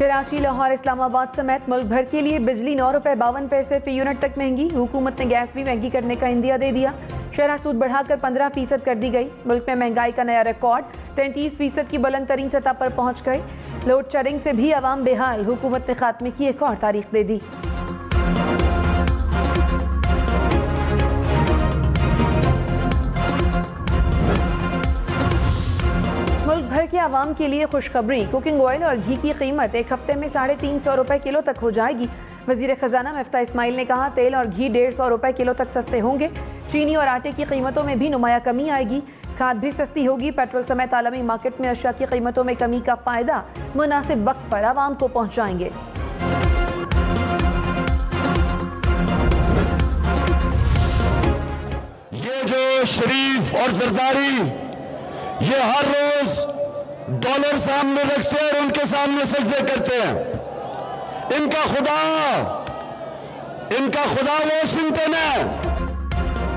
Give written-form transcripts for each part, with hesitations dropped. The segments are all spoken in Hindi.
कराची, लाहौर, इस्लामाबाद समेत मुल्क भर के लिए बिजली 9 रुपये 52 पैसे फी यूनिट तक महंगी। हुकूमत ने गैस भी महंगी करने का इंदिया दे दिया। शरह सूद बढ़ाकर 15% कर दी गई। मुल्क में महंगाई का नया रिकॉर्ड 33% की बुलंद तरीन सतह पर पहुँच गई। लोड शेडिंग से भी अवाम बेहाल। हुकूमत ने खात्मे की एक और तारीख दे दी। मुल्क भर के आवाम के लिए खुशखबरी। कुकिंग ऑयल और घी की कीमत एक हफ्ते में 350 रुपये किलो तक हो जाएगी। वजीर खजाना मिफ्ता इस्माइल ने कहा, तेल और घी 150 रुपये किलो तक सस्ते होंगे। चीनी और आटे की कीमतों में भी नुमाया कमी आएगी। खाद भी सस्ती होगी। पेट्रोल समेत आलमी मार्केट में अशिया की कीमतों में कमी का फायदा मुनासिब वक्त पर आवाम को पहुँचाएंगे। ये जो शरीफ और जरदारी ये हर रोज डॉलर सामने रखते हैं और उनके सामने सजदे करते हैं। इनका खुदा वॉशिंगटन है।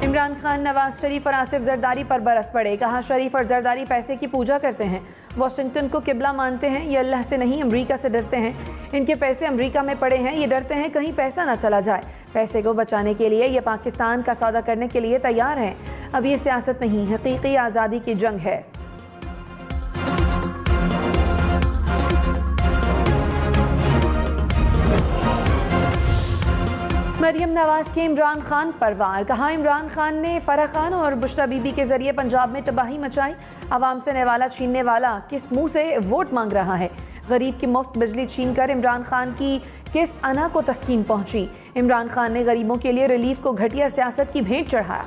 इमरान खान, नवाज शरीफ और आसिफ जरदारी पर बरस पड़े। कहा, शरीफ और जरदारी पैसे की पूजा करते हैं, वॉशिंगटन को किबला मानते हैं। ये अल्लाह से नहीं अमरीका से डरते हैं। इनके पैसे अमरीका में पड़े हैं। ये डरते हैं कहीं पैसा ना चला जाए। पैसे को बचाने के लिए ये पाकिस्तान का सौदा करने के लिए तैयार हैं। अब ये सियासत नहीं, हकीकी आज़ादी की जंग है। मरियम नवाज के इमरान खान पर वार। कहा, इमरान खान ने फराह खान और बुशरा बीबी के जरिए पंजाब में तबाही मचाई। आवाम से नेवाला छीनने वाला किस मुंह से वोट मांग रहा है। गरीब की मुफ्त बिजली छीनकर इमरान खान की किस अना को तस्कीन पहुंची। इमरान खान ने गरीबों के लिए रिलीफ को घटिया सियासत की भेंट चढ़ाया।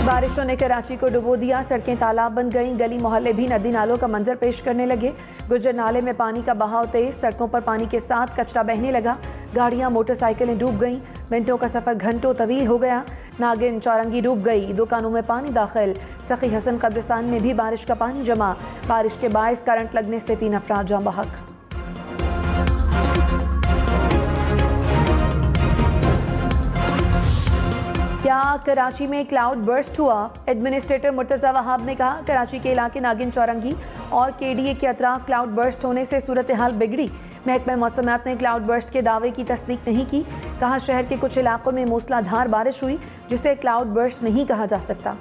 बारिशों ने कराची को डुबो दिया। सड़कें तालाब बन गईं। गली मोहल्ले भी नदी नालों का मंजर पेश करने लगे। गुज्जर नाले में पानी का बहाव तेज। सड़कों पर पानी के साथ कचरा बहने लगा। गाड़ियां, मोटरसाइकिलें डूब गईं। मिनटों का सफर घंटों तवील हो गया। नागिन चौरंगी डूब गई। दुकानों में पानी दाखिल। सखी हसन कब्रिस्तान में भी बारिश का पानी जमा। बारिश के बायस करंट लगने से 3 अफराद जाँ बहक। क्या कराची में क्लाउड बर्स्ट हुआ? एडमिनिस्ट्रेटर मुर्तज़ा वहाब ने कहा, कराची के इलाके नागिन चौरंगी और केडीए के अतराफ क्लाउड बर्स्ट होने से सूरत हाल बिगड़ी। महकमा मौसमियात ने क्लाउड बर्स्ट के दावे की तस्दीक नहीं की। कहा, शहर के कुछ इलाकों में मूसलाधार बारिश हुई जिसे क्लाउड बर्स्ट नहीं कहा जा सकता।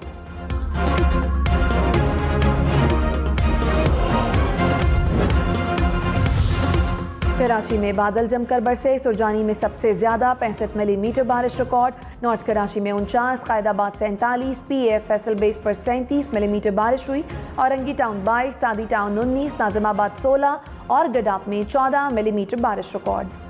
कराची में बादल जमकर बरसे। सुरजानी में सबसे ज्यादा 65 मिलीमीटर बारिश रिकॉर्ड। नॉर्थ कराची में 49, कायदाबाद 47, PF फैसल बेस पर 37 मिलीमीटर बारिश हुई। औरंगी टाउन 22, सादी टाउन 19, नाजिमाबाद 16 और गडाप में 14 मिलीमीटर बारिश रिकॉर्ड।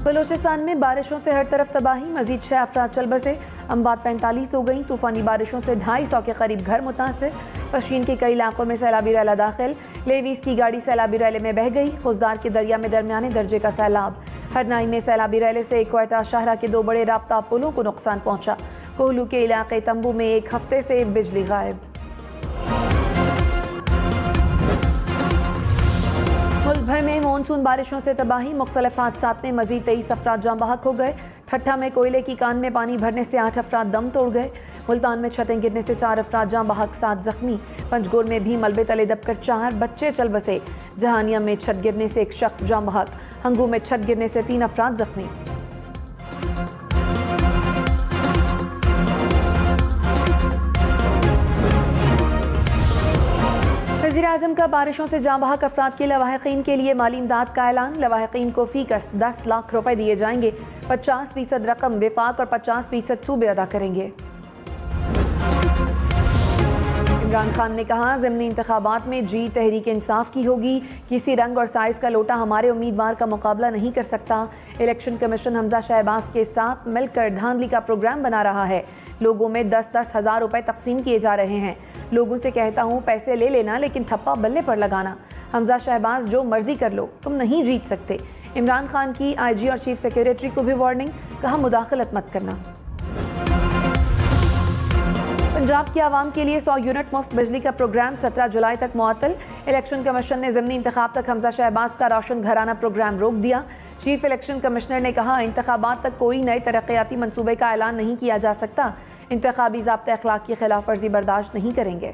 बलूचिस्तान में बारिशों से हर तरफ तबाही। मजीद 6 अफराद चल बसे। अमवात 45 हो गई। तूफानी बारिशों से 250 के करीब घर मुतासिर। पशीन के कई इलाकों में सैलाबी रैला दाखिल। लेवीज की गाड़ी सैलाबी रैले में बह गई। खुजदार के दरिया में दरमियाने दर्जे का सैलाब। हरनाई में सैलाबी रैले से क्वेटा शाहरा के 2 बड़े राब्ता पुलों को नुकसान पहुंचा। कोहलू के इलाके तंबू में 1 हफ्ते से बिजली गायब। मुल्क भर में मानसून बारिशों से तबाही। मुख्तलिफ हादसात में मजीद 23 अफराद जाँ बहक हो गए। ठट्ठा में कोयले की कान में पानी भरने से 8 अफराद दम तोड़ गए। मुल्तान में छतें गिरने से 4 अफराद जाँ बहक, 7 जख्मी। पंजगोर में भी मलबे तले दबकर 4 बच्चे चल बसे। जहानिया में छत गिरने से 1 शख्स जाँ बहक। हंगू में छत गिरने से 3 अफराद जख्मी। वज़ीर-ए-आज़म का बारिशों से जाँ बहक अफराद के लवाहिकीन के लिए माली इमदाद का ऐलान। लवाहिकीन को फीकस 10 लाख रुपए दिए जाएंगे। 50% रकम विफाक और 50% सूबे अदा करेंगे। इमरान खान ने कहा, ज़िमनी इंतखाबात में जीत तहरीक इंसाफ की होगी। किसी रंग और साइज का लोटा हमारे उम्मीदवार का मुकाबला नहीं कर सकता। इलेक्शन कमीशन हमजा शहबाज के साथ मिलकर धांधली का प्रोग्राम बना रहा है। लोगों में 10-10 हज़ार रुपए तकसीम किए जा रहे हैं। लोगों से कहता हूँ पैसे ले लेना, लेकिन ठप्पा बल्ले पर लगाना। हमजा शहबाज, जो मर्जी कर लो, तुम नहीं जीत सकते। इमरान खान की IG और चीफ सेक्रेटरी को भी वार्निंग। कहा, मुदाखलत मत करना। पंजाब की आवाम के लिए 100 यूनिट मुफ्त बिजली का प्रोग्राम 17 जुलाई तक मुअत्तल। इलेक्शन कमीशन ने ज़िमनी इंतखाब तक हमजा शहबाज का रोशन घराना प्रोग्राम रोक दिया। चीफ इलेक्शन कमिश्नर ने कहा, इंतखाबात तक कोई नए तरक्याती मंसूबे का ऐलान नहीं किया जा सकता। इंतखाबी ज़ाब्ते अखलाक की खिलाफ वर्जी बर्दाश्त नहीं करेंगे।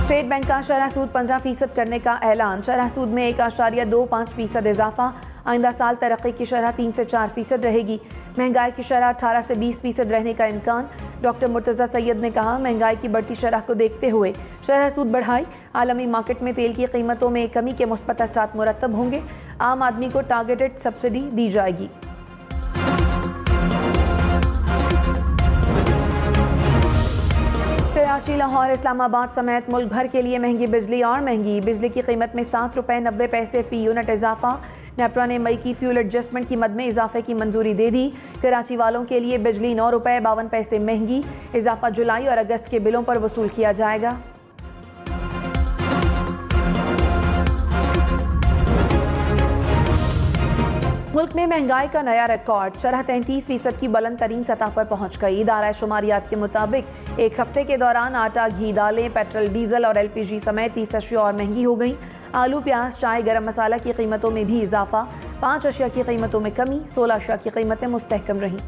स्टेट बैंक का शरह सूद 15% करने का ऐलान। शरह सूद में 1.25% इजाफा। आइंदा साल तरक्की की शरह 3 से 4% रहेगी। महंगाई की शरह 18 से 20% रहने का इम्कान। डॉक्टर मुर्तज़ा सैयद ने कहा, महंगाई की बढ़ती शरह को देखते हुए शरह सूद बढ़ाई। आलमी मार्केट में तेल की कीमतों में कमी के मुस्बत असरात मुरतब होंगे। आम आदमी को टारगेटेड सब्सिडी दी जाएगी। कराची, लाहौर, इस्लामाबाद समेत मुल्क भर के लिए महंगी बिजली और महंगी। बिजली की कीमत में 7 रुपये 90 पैसे फ़ी यूनिट इजाफा। नेपरा ने मई की फ्यूल एडजस्टमेंट की मद में इजाफे की मंजूरी दे दी। कराची वालों के लिए बिजली 9 रुपये 52 पैसे महंगी। इजाफा जुलाई और अगस्त के बिलों पर वसूल किया जाएगा। मुल्क में महंगाई का नया रिकॉर्ड। शरह 33% की बुलंद तरीन सतह पर पहुंच गई। इदारा शुमारियात के मुताबिक एक हफ्ते के दौरान आटा, घी, दालें, पेट्रोल, डीजल और LPG समेत 30 अशिया और महंगी हो गई। आलू, प्याज, चाय, गरम मसाला की कीमतों में भी इजाफा। 5 अशिया की कीमतों में कमी। 16 अशिया की कीमतें मुस्तहकम रहीं।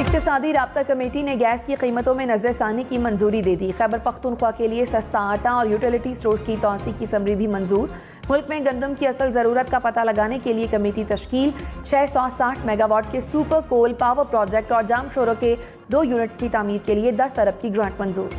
इक़्तिसादी राब्ता कमेटी ने गैस की कीमतों में नजरसानी की मंजूरी दे दी। खैबर पख्तूनख्वा के लिए सस्ता आटा और यूटिलिटी स्टोर्स की तौसी की समरी भी मंजूर। मुल्क में गंदम की असल ज़रूरत का पता लगाने के लिए कमेटी तश्कील। 660 मेगावाट के सुपर कोल पावर प्रोजेक्ट और जाम शोरों के 2 यूनिट्स की तामीर के लिए 10 अरब की ग्रांट मंजूर।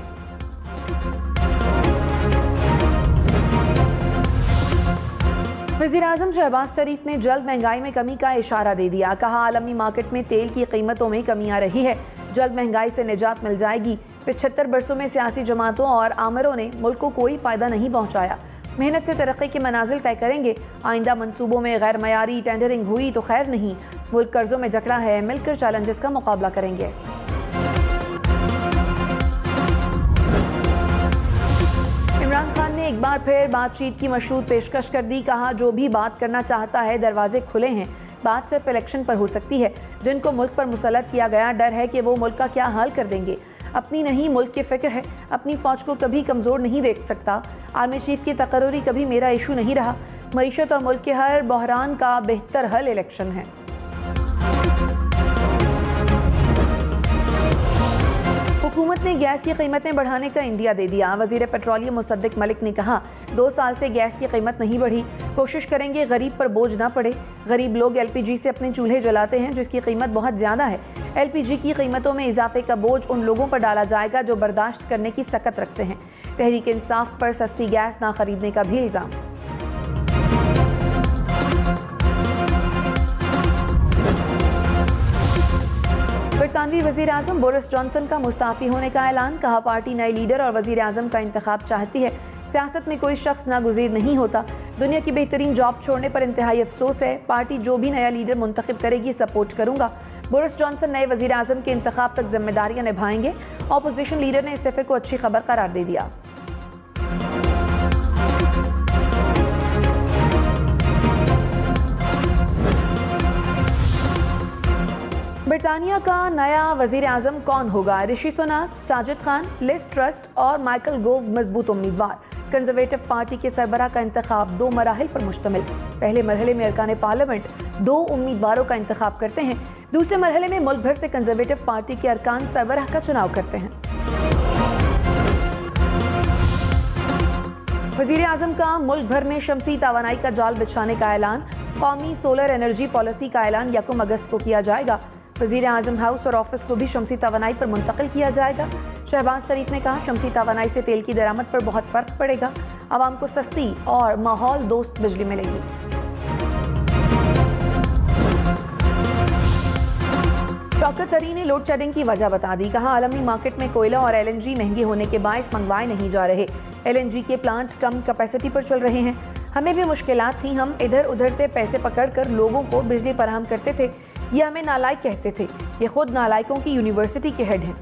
वज़ीर-ए-आज़म शहबाज शरीफ ने जल्द महंगाई में कमी का इशारा दे दिया। कहा, आलमी मार्केट में तेल की कीमतों में कमी आ रही है, जल्द महंगाई से निजात मिल जाएगी। 75 बरसों में सियासी जमातों और आमरों ने मुल्क को कोई फ़ायदा नहीं पहुँचाया। मेहनत से तरक्की के मनाजिल तय करेंगे। आइंदा मंसूबों में गैर मयारी टेंडरिंग हुई तो खैर नहीं। मुल्क कर्जों में जकड़ा है, मिलकर चैलेंजेस का मुकाबला करेंगे। इमरान खान ने एक बार फिर बातचीत की मशरूत पेशकश कर दी। कहा, जो भी बात करना चाहता है दरवाजे खुले हैं। बात सिर्फ इलेक्शन पर हो सकती है। जिनको मुल्क पर मुसल्लत किया गया डर है कि वो मुल्क का क्या हाल कर देंगे। अपनी नहीं मुल्क की फिक्र है। अपनी फौज को कभी कमज़ोर नहीं देख सकता। आर्मी चीफ की तकर्री कभी मेरा इशू नहीं रहा। मईशत और मुल्क के हर बहरान का बेहतर हल इलेक्शन है। हुकूमत ने गैस की कीमतें बढ़ाने का इंदिया दे दिया। वज़ीर पेट्रोलियम मुसद्दिक मलिक ने कहा, 2 साल से गैस की कीमत नहीं बढ़ी। कोशिश करेंगे गरीब पर बोझ ना पड़े। गरीब लोग LPG से अपने चूल्हे जलाते हैं जिसकी कीमत बहुत ज़्यादा है। LPG की कीमतों में इजाफे का बोझ उन लोगों पर डाला जाएगा जो बर्दाश्त करने की सकत रखते हैं। तहरीक इंसाफ पर सस्ती गैस ना खरीदने का भी इल्ज़ाम। बरतानवी वज़ीर-ए-आज़म बोरिस जॉनसन का मुस्ताफ़ी होने का ऐलान। कहा, पार्टी नए लीडर और वज़ीर-ए-आज़म का इंतखाब चाहती है। सियासत में कोई शख्स नागुज़ीर नहीं होता। दुनिया की बेहतरीन जॉब छोड़ने पर इंतहाई अफसोस है। पार्टी जो भी नया लीडर मुंतखब करेगी सपोर्ट करूंगा। बोरिस जॉनसन नए वज़ीर-ए-आज़म के इंतखाब तक जिम्मेदारियां निभाएंगे। अपोजिशन लीडर ने इस्तीफे को अच्छी खबर करार दे दिया। ब्रिटानिया का नया वज़ीर-ए-आज़म कौन होगा? ऋषि सुनाक, साजिद खान, लिज ट्रस्ट और माइकल गोव मजबूत उम्मीदवार। कंजर्वेटिव पार्टी के सरबराह का इंतखाब 2 मराहिल पर मुश्तमिल। पहले मरहले में अरकान पार्लियामेंट 2 उम्मीदवारों का इंतखाब करते हैं। दूसरे मरहले में मुल्क भर से कंजर्वेटिव पार्टी के अरकान सरबराह का चुनाव करते हैं। वज़ीर-ए-आज़म का मुल्क भर में शमसी तवानाई का जाल बिछाने का ऐलान। कौमी सोलर एनर्जी पॉलिसी का ऐलान 1 अगस्त को किया जाएगा। वज़ीर-ए-आज़म हाउस और ऑफिस को भी शमसी तवानाई पर मुंतकिल किया जाएगा। शहबाज शरीफ ने कहा, शमसी तवानाई से तेल की दरामद पर बहुत फ़र्क पड़ेगा। आवाम को सस्ती और माहौल दोस्त बिजली मिलेगी। शौकत तरी ने लोड शेडिंग की वजह बता दी। कहा, आलमी मार्केट में कोयला और LNG महंगे होने के बायस मंगवाए नहीं जा रहे। LNG के प्लांट कम कैपेसिटी पर चल रहे हैं। हमें भी मुश्किलात थी। हम इधर उधर से पैसे पकड़कर लोगों को बिजली फराहम करते थे। ये हमें नालायक कहते थे। ये खुद नालायकों की यूनिवर्सिटी के हेड हैं।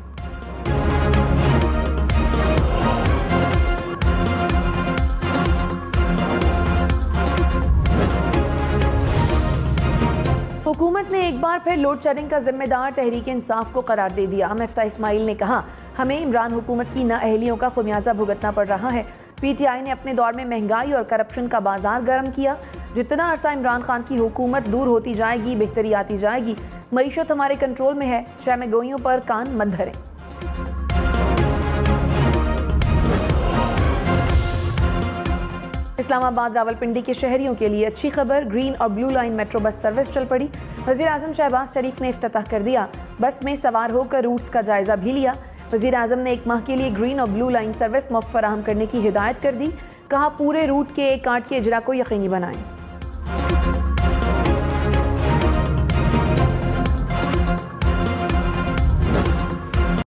हुकूमत ने एक बार फिर लोड शेडिंग का जिम्मेदार तहरीक इंसाफ को करार दे दिया। मिफ्ताह इस्माइल ने कहा, हमें इमरान हुकूमत की नाअहलियों का खुमियाजा भुगतना पड़ रहा है। पीटीआई ने अपने दौर में महंगाई और करप्शन का बाजार गर्म किया। जितना अरसा इमरान खान की हुकूमत दूर होती जाएगी, बेहतरी आती जाएगी। मईशत हमारे कंट्रोल में है, शहमे गोइयों पर कान मत धरें। इस्लामाबाद रावलपिंडी के शहरियों के लिए अच्छी खबर, ग्रीन और blue line metro bus service चल पड़ी। वज़ीर आज़म शहबाज शरीफ ने इफ्तिताह कर दिया। बस में सवार होकर रूट्स का जायजा भी लिया। वज़ीर आज़म ने 1 माह के लिए ग्रीन और ब्लू लाइन सर्विस मुफ्त फराहम करने की हिदायत कर दी। कहा, पूरे रूट के एक काट के इजरा को यकीनी बनाएं।